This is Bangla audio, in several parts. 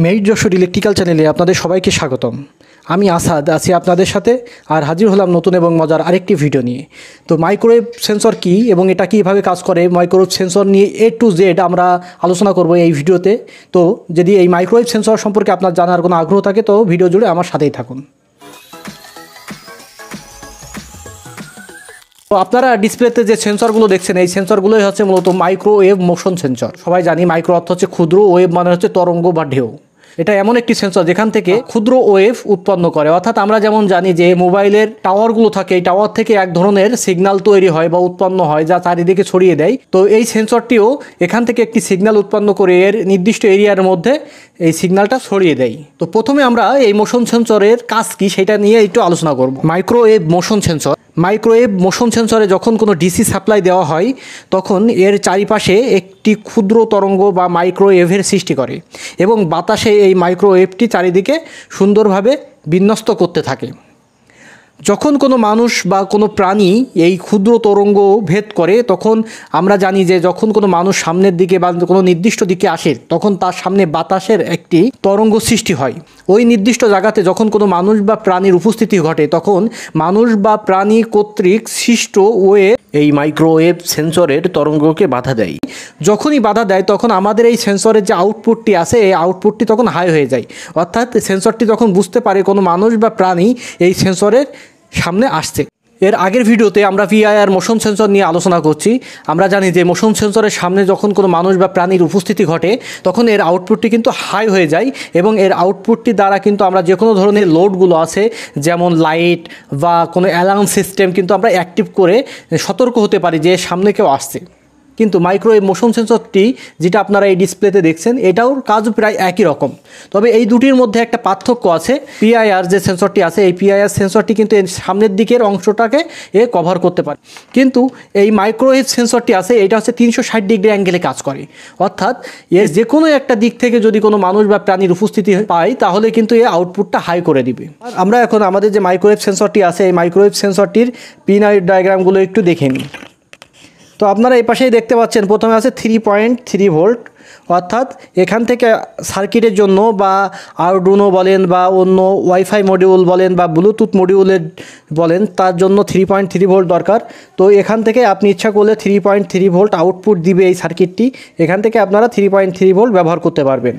MAIT-Jashore ইলেকট্রিক্যাল চ্যানেলে আপনাদের সবাইকে স্বাগতম। আমি আসাদ আছি আপনাদের সাথে আর হাজির হলাম নতুন এবং মজার আরেকটি ভিডিও নিয়ে। তো মাইক্রোওয়েভ সেন্সর কী এবং এটা কীভাবে কাজ করে, মাইক্রোওয়েভ সেন্সর নিয়ে A to Z আমরা আলোচনা করব এই ভিডিওতে। তো যদি এই মাইক্রোওয়েভ সেন্সর সম্পর্কে আপনার জানার কোনো আগ্রহ থাকে তো ভিডিও জুড়ে আমার সাথেই থাকুন। তো আপনারা ডিসপ্লেতে যে সেন্সরগুলো দেখছেন এই সেন্সরগুলোই হচ্ছে মূলত মাইক্রোওয়েভ মোশন সেন্সর। সবাই জানি মাইক্রো অর্থ হচ্ছে ক্ষুদ্র, ওয়েভ মানে হচ্ছে তরঙ্গ বা ঢেউ। এটা এমন একটি সেন্সর যেখান থেকে ক্ষুদ্র ওয়েভ উৎপন্ন করে। অর্থাৎ আমরা যেমন জানি যে মোবাইলের টাওয়ারগুলো থাকে, এই টাওয়ার থেকে এক ধরনের সিগন্যাল তৈরি হয় বা উৎপন্ন হয় যা চারিদিকে ছড়িয়ে দেয়। তো এই সেন্সরটিও এখান থেকে একটি সিগন্যাল উৎপন্ন করে এর নির্দিষ্ট এরিয়ার মধ্যে এই সিগন্যালটা ছড়িয়ে দেয়। তো প্রথমে আমরা এই মোশন সেন্সরের কাজ কি সেটা নিয়ে একটু আলোচনা করব। Microwave motion sensor. Microwave motion সেন্সরে যখন কোনো ডিসি সাপ্লাই দেওয়া হয় তখন এর চারিপাশে একটি ক্ষুদ্র তরঙ্গ বা মাইক্রোওয়েভের সৃষ্টি করে এবং বাতাসে এই মাইক্রোওয়েভটি চারিদিকে সুন্দরভাবে বিন্যস্ত করতে থাকে। যখন কোনো মানুষ বা কোনো প্রাণী এই ক্ষুদ্র তরঙ্গ ভেদ করে তখন আমরা জানি যে যখন কোনো মানুষ সামনের দিকে বা কোনো নির্দিষ্ট দিকে আসে তখন তার সামনে বাতাসের একটি তরঙ্গ সৃষ্টি হয়। ওই নির্দিষ্ট জায়গাতে যখন কোনো মানুষ বা প্রাণীর উপস্থিতি ঘটে তখন মানুষ বা প্রাণী কর্তৃক সৃষ্ট ওয়েভ এই মাইক্রোওয়েভ সেন্সরের তরঙ্গকে বাধা দেয়। যখনই বাধা দেয় তখন আমাদের এই সেন্সরের যে আউটপুটটি আছে এই আউটপুটটি তখন হাই হয়ে যায়। অর্থাৎ সেন্সরটি তখন বুঝতে পারে কোনো মানুষ বা প্রাণী এই সেন্সরের সামনে আসছে। এর আগের ভিডিওতে আমরা PIR মোশন সেন্সর নিয়ে আলোচনা করছি। আমরা জানি যে মোশন সেন্সরের সামনে যখন কোনো মানুষ বা প্রাণীর উপস্থিতি ঘটে তখন এর আউটপুটটি কিন্তু হাই হয়ে যায় এবং এর আউটপুটটি দ্বারা কিন্তু আমরা যে কোনো ধরনের লোডগুলো আছে যেমন লাইট বা কোনো অ্যালার্ম সিস্টেম কিন্তু আমরা অ্যাক্টিভ করে সতর্ক হতে পারি যে সামনে কেউ আসছে। কিন্তু মাইক্রোওয়েভ মোশন সেন্সরটি যেটা আপনারা এই ডিসপ্লেতে দেখছেন এটাও কাজও প্রায় একই রকম, তবে এই দুটির মধ্যে একটা পার্থক্য আছে। PIR যে সেন্সরটি আছে এই PIR সেন্সরটি কিন্তু এর সামনের দিকের অংশটাকে কভার করতে পারে, কিন্তু এই মাইক্রোওয়েভ সেন্সরটি আছে এটা হচ্ছে 360 ডিগ্রি অ্যাঙ্গেলে কাজ করে। অর্থাৎ এর যে কোনো একটা দিক থেকে যদি কোনো মানুষ বা প্রাণীর উপস্থিতি পায় তাহলে কিন্তু এর আউটপুটটা হাই করে দিবে। আমরা এখন আমাদের যে মাইক্রোওয়েভ সেন্সরটি আছে এই মাইক্রোওয়েভ সেন্সরটির পিন ডায়াগ্রামগুলো একটু দেখে নিই। তো আপনারা এই পাশেই দেখতে পাচ্ছেন প্রথমে আছে 3.3 ভোল্ট, অর্থাৎ এখান থেকে সার্কিটের জন্য বা আরডুনো বলেন বা অন্য ওয়াইফাই মডিউল বলেন বা ব্লুটুথ মডিউলের বলেন তার জন্য 3.3 ভোল্ট দরকার। তো এখান থেকে আপনি ইচ্ছা করলে 3.3 ভোল্ট আউটপুট দিবে এই সার্কিটটি, এখান থেকে আপনারা 3.3 ভোল্ট ব্যবহার করতে পারবেন।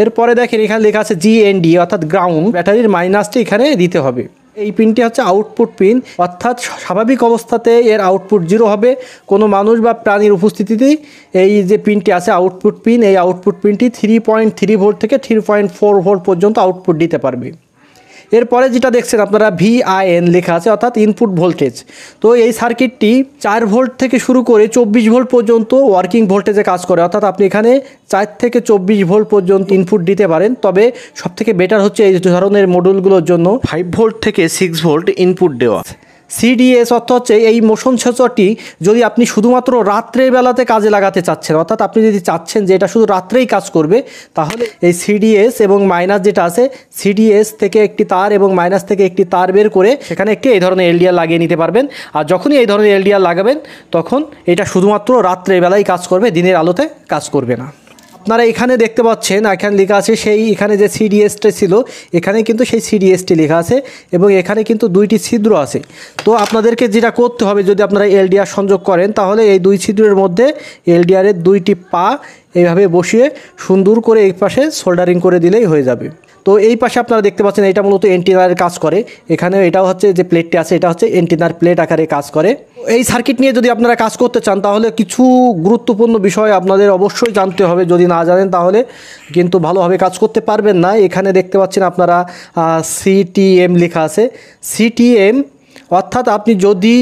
এরপরে দেখেন এখানে লেখা আছে GND অর্থাৎ গ্রাউন্ড, ব্যাটারির মাইনাসটি এখানে দিতে হবে। এই পিনটি হচ্ছে আউটপুট পিন, অর্থাৎ স্বাভাবিক অবস্থাতে এর আউটপুট 0 হবে। কোনো মানুষ বা প্রাণীর উপস্থিতিতেই এই যে পিনটি আছে আউটপুট পিন, এই আউটপুট পিনটি 3.3 ভোল্ট থেকে 3.4 ভোল্ট পর্যন্ত আউটপুট দিতে পারবে। এরপরে যেটা দেখছেন আপনারা VIN লেখা আছে অর্থাৎ ইনপুট ভোল্টেজ। তো এই সার্কিটটি 4 ভোল্ট থেকে শুরু করে 24 ভোল্ট পর্যন্ত ওয়ার্কিং ভোল্টেজে কাজ করে। অর্থাৎ আপনি এখানে 4 থেকে 24 ভোল্ট পর্যন্ত ইনপুট দিতে পারেন, তবে সবথেকে বেটার হচ্ছে এই ধরনের মডিউলগুলোর জন্য 5 ভোল্ট থেকে 6 ভোল্ট ইনপুট দেওয়া। CDS অর্থ হচ্ছে এই মোশন সেন্সরটি যদি আপনি শুধুমাত্র রাত্রের বেলাতে কাজে লাগাতে চাচ্ছেন, অর্থাৎ আপনি যদি চাচ্ছেন যে এটা শুধু রাত্রেই কাজ করবে তাহলে এই CDS এবং মাইনাস যেটা আছে CDS থেকে একটি তার এবং মাইনাস থেকে একটি তার বের করে সেখানে একটি এই ধরনের LDR লাগিয়ে নিতে পারবেন। আর যখনই এই ধরনের LDR লাগাবেন তখন এটা শুধুমাত্র রাত্রের বেলায় কাজ করবে, দিনের আলোতে কাজ করবে না। আপনারা এখানে দেখতে পাচ্ছেন এখানে লেখা আছে সেই এখানে যে CDSটা ছিল এখানে কিন্তু সেই CDSটি লেখা আছে এবং এখানে কিন্তু 2টি ছিদ্র আছে। তো আপনাদেরকে যেটা করতে হবে যদি আপনারা LDR সংযোগ করেন তাহলে এই 2 ছিদ্রের মধ্যে LDR-এর 2টি পা এইভাবে বসিয়ে সুন্দর করে এই পাশে সোল্ডারিং করে দিলেই হয়ে যাবে। তো এই পাশে আপনারা দেখতে পাচ্ছেন এটা মূলত এন্টিনার কাজ করে, এখানে এটাও হচ্ছে যে প্লেটটি আছে এটা হচ্ছে এন্টিনার প্লেট আকারে কাজ করে। এই সার্কিট নিয়ে যদি আপনারা কাজ করতে চান তাহলে কিছু গুরুত্বপূর্ণ বিষয় আপনাদের অবশ্যই জানতে হবে, যদি না জানেন তাহলে কিন্তু ভালোভাবে কাজ করতে পারবেন না। এখানে দেখতে পাচ্ছেন আপনারা CTM লেখা আছে। CTM অর্থাৎ আপনি যদি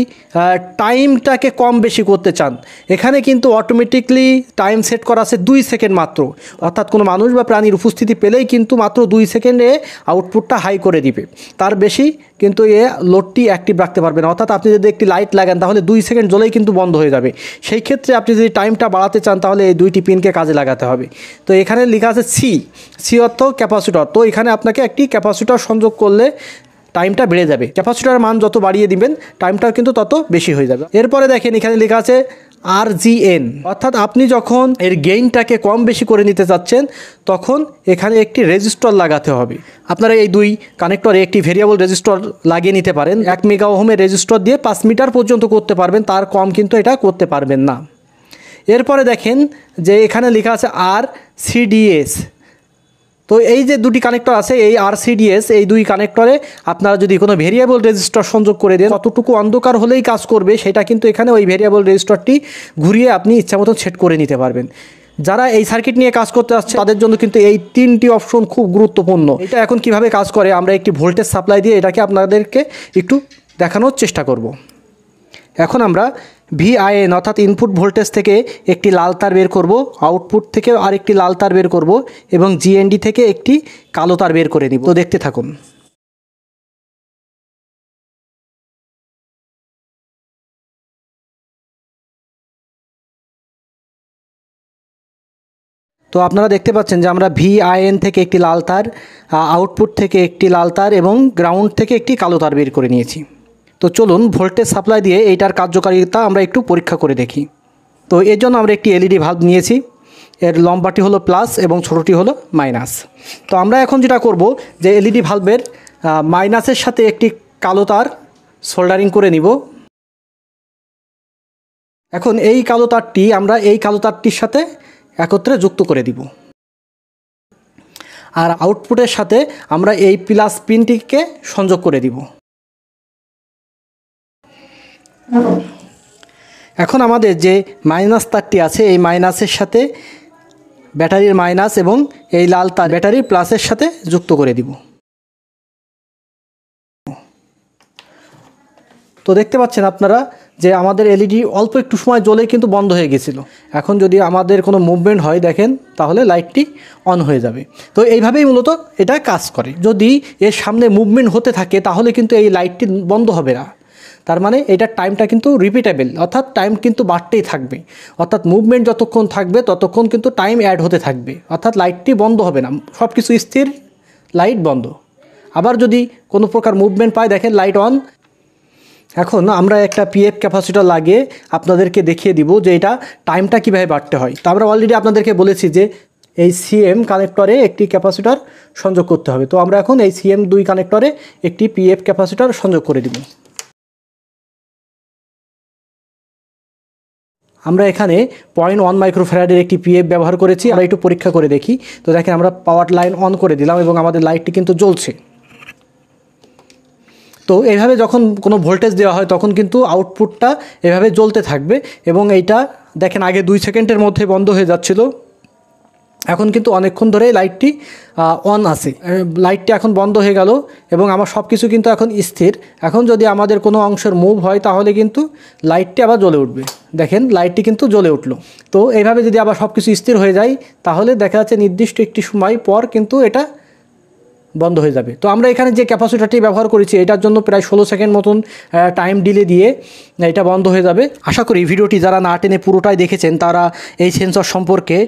টাইমটাকে কম বেশি করতে চান এখানে কিন্তু অটোমেটিকলি টাইম সেট করা আছে 2 সেকেন্ড মাত্র, অর্থাৎ কোনো মানুষ বা প্রাণীর উপস্থিতি পেলেই কিন্তু মাত্র 2 সেকেন্ডে আউটপুটটা হাই করে দিবে, তার বেশি কিন্তু এ লোডটি অ্যাক্টিভ রাখতে পারবে না। অর্থাৎ আপনি যদি একটি লাইট লাগান তাহলে 2 সেকেন্ড জ্বলেই কিন্তু বন্ধ হয়ে যাবে। সেই ক্ষেত্রে আপনি যদি টাইমটা বাড়াতে চান তাহলে এই 2টি পিনকে কাজে লাগাতে হবে। তো এখানে লেখা আছে সি অর্থ ক্যাপাসিটর। তো এখানে আপনাকে একটি ক্যাপাসিটর সংযোগ করলে টাইমটা বেড়ে যাবে, ক্যাপাসিটরের মান যত বাড়িয়ে দিবেন টাইমটাও কিন্তু তত বেশি হয়ে যাবে। এরপরে দেখেন এখানে লেখা আছে RGN, অর্থাৎ আপনি যখন এর গেইনটাকে কম বেশি করে নিতে চাচ্ছেন তখন এখানে একটি রেজিস্টর লাগাতে হবে। আপনারা এই দুই কানেক্টরে একটি ভেরিয়েবল রেজিস্টর লাগিয়ে নিতে পারেন। 1 মেগা ওহমের রেজিস্টর দিয়ে 5 মিটার পর্যন্ত করতে পারবেন, তার কম কিন্তু এটা করতে পারবেন না। এরপরে দেখেন যে এখানে লেখা আছে RCDS। তো এই যে দুটি কানেক্টর আছে, এই RCDS, এই দুই কানেক্টরে আপনারা যদি কোনো ভেরিয়েবল রেজিস্টর সংযোগ করে দেন, কতটুকু অন্ধকার হলেই কাজ করবে সেটা কিন্তু এখানে ওই ভেরিয়েবল রেজিস্টরটি ঘুরিয়ে আপনি ইচ্ছামতো সেট করে নিতে পারবেন। যারা এই সার্কিট নিয়ে কাজ করতে আসছে তাদের জন্য কিন্তু এই 3টি অপশন খুব গুরুত্বপূর্ণ। এটা এখন কিভাবে কাজ করে আমরা একটি ভোল্টেজ সাপ্লাই দিয়ে এটাকে আপনাদেরকে একটু দেখানোর চেষ্টা করব। এখন আমরা VIN অর্থাৎ ইনপুট ভোল্টেজ থেকে একটি লাল তার বের করব, আউটপুট থেকে আরেকটি লাল তার বের করব এবং GND থেকে একটি কালো তার বের করে নিব। তো দেখতে থাকুন। তো আপনারা দেখতে পাচ্ছেন যে আমরা VIN থেকে একটি লাল তার, আউটপুট থেকে একটি লাল তার এবং গ্রাউন্ড থেকে একটি কালো তার বের করে নিয়েছি। তো চলুন ভোল্টেজ সাপ্লাই দিয়ে এইটার কার্যকারিতা আমরা একটু পরীক্ষা করে দেখি। তো এর জন্য আমরা একটি LED ভাল্ব নিয়েছি, এর লম্বাটি হলো প্লাস এবং ছোটোটি হলো মাইনাস। তো আমরা এখন যেটা করব যে LED ভাল্বের মাইনাসের সাথে একটি কালো তার সোল্ডারিং করে নিব। এখন এই কালো তারটি আমরা এই কালো তারটির সাথে একত্রে যুক্ত করে দিব, আর আউটপুটের সাথে আমরা এই প্লাস পিনটিকে সংযোগ করে দিব। এখন আমাদের যে মাইনাস তারটি আছে এই মাইনাসের সাথে ব্যাটারির মাইনাস এবং এই লাল তার ব্যাটারির প্লাসের সাথে যুক্ত করে দিব। তো দেখতে পাচ্ছেন আপনারা যে আমাদের LED অল্প একটু সময় জ্বলেই কিন্তু বন্ধ হয়ে গেছিল। এখন যদি আমাদের কোনো মুভমেন্ট হয় দেখেন তাহলে লাইটটি অন হয়ে যাবে। তো এইভাবেই মূলত এটা কাজ করে। যদি এর সামনে মুভমেন্ট হতে থাকে তাহলে কিন্তু এই লাইটটি বন্ধ হবে না। তার মানে এটার টাইমটা কিন্তু রিপিটেবল, অর্থাৎ টাইম কিন্তু বাড়তেই থাকবে। অর্থাৎ মুভমেন্ট যতক্ষণ থাকবে ততক্ষণ কিন্তু টাইম অ্যাড হতে থাকবে, অর্থাৎ লাইটটি বন্ধ হবে না। সব কিছু স্থির, লাইট বন্ধ। আবার যদি কোনো প্রকার মুভমেন্ট পায় দেখেন লাইট অন। এখন আমরা একটা PF ক্যাপাসিটর লাগিয়ে আপনাদেরকে দেখিয়ে দিব যে এটা টাইমটা কীভাবে বাড়তে হয়। তো আমরা অলরেডি আপনাদেরকে বলেছি যে এই CM কানেক্টরে একটি ক্যাপাসিটর সংযোগ করতে হবে। তো আমরা এখন এই CM 2 কানেক্টরে একটি PF ক্যাপাসিটর সংযোগ করে দিব। আমরা এখানে 0.1 মাইক্রোফ্যারাডের একটি PF ব্যবহার করেছি। আমরা একটু পরীক্ষা করে দেখি। তো দেখেন আমরা পাওয়ার লাইন অন করে দিলাম এবং আমাদের লাইটটি কিন্তু জ্বলছে। তো এইভাবে যখন কোনো ভোল্টেজ দেওয়া হয় তখন কিন্তু আউটপুটটা এভাবে জ্বলতে থাকবে এবং এইটা দেখেন আগে 2 সেকেন্ডের মধ্যে বন্ধ হয়ে যাচ্ছিল, এখন কিন্তু অনেকক্ষণ ধরে লাইটটি অন আছে। লাইটটি এখন বন্ধ হয়ে গেল এবং আমার সব কিছু কিন্তু এখন স্থির। এখন যদি আমাদের কোনো অংশের মুভ হয় তাহলে কিন্তু লাইটটি আবার জ্বলে উঠবে। দেখেন লাইটটি কিন্তু জ্বলে উঠলো। তো এইভাবে যদি আবার সব কিছু স্থির হয়ে যায় তাহলে দেখা যাচ্ছে নির্দিষ্ট একটি সময় পর কিন্তু এটা বন্ধ হয়ে যাবে। তো আমরা এখানে যে ক্যাপাসিটরটি ব্যবহার করেছি এটার জন্য প্রায় 16 সেকেন্ড মতন টাইম ডিলে দিয়ে এটা বন্ধ হয়ে যাবে। আশা করি ভিডিওটি যারা না টেনে পুরোটাই দেখেছেন তারা এই সেন্সর সম্পর্কে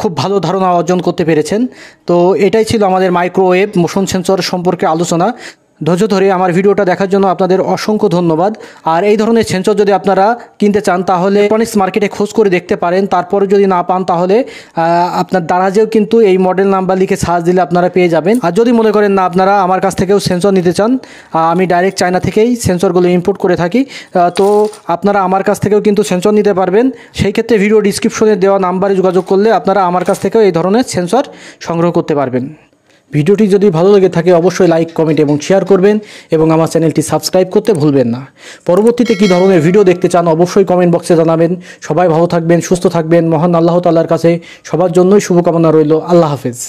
খুব ভালো ধারণা অর্জন করতে পেরেছেন। তো এটাই ছিল আমাদের মাইক্রোওয়েভ মোশন সেন্সর সম্পর্কে আলোচনা। ধৈর্য ধরে আমার ভিডিওটা দেখার জন্য আপনাদের অসংখ্য ধন্যবাদ। আর এই ধরনের সেন্সর যদি আপনারা কিনতে চান তাহলে ইলেকট্রনিক্স মার্কেটে খোঁজ করে দেখতে পারেন। তারপরে যদি না পান তাহলে আপনার দারাজেও কিন্তু এই মডেল নাম্বার লিখে সার্চ দিলে আপনারা পেয়ে যাবেন। আর যদি মনে করেন না আপনারা আমার কাছ থেকেও সেন্সর নিতে চান, আমি ডাইরেক্ট চায়না থেকেই সেন্সরগুলো ইম্পোর্ট করে থাকি, তো আপনারা আমার কাছ থেকেও কিন্তু সেন্সর নিতে পারবেন। সেই ক্ষেত্রে ভিডিও ডিসক্রিপশনে দেওয়া নাম্বারে যোগাযোগ করলে আপনারা আমার কাছ থেকেও এই ধরনের সেন্সর সংগ্রহ করতে পারবেন। ভিডিওটি যদি ভালো লেগে থাকে অবশ্যই লাইক, কমেন্ট এবং শেয়ার করবেন এবং আমার চ্যানেলটি সাবস্ক্রাইব করতে ভুলবেন না। পরবর্তীতে কী ধরনের ভিডিও দেখতে চান অবশ্যই কমেন্ট বক্সে জানাবেন। সবাই ভালো থাকবেন, সুস্থ থাকবেন। মহান আল্লাহ তাআলার কাছে সবার জন্যই শুভকামনা রইল। আল্লাহ হাফেজ।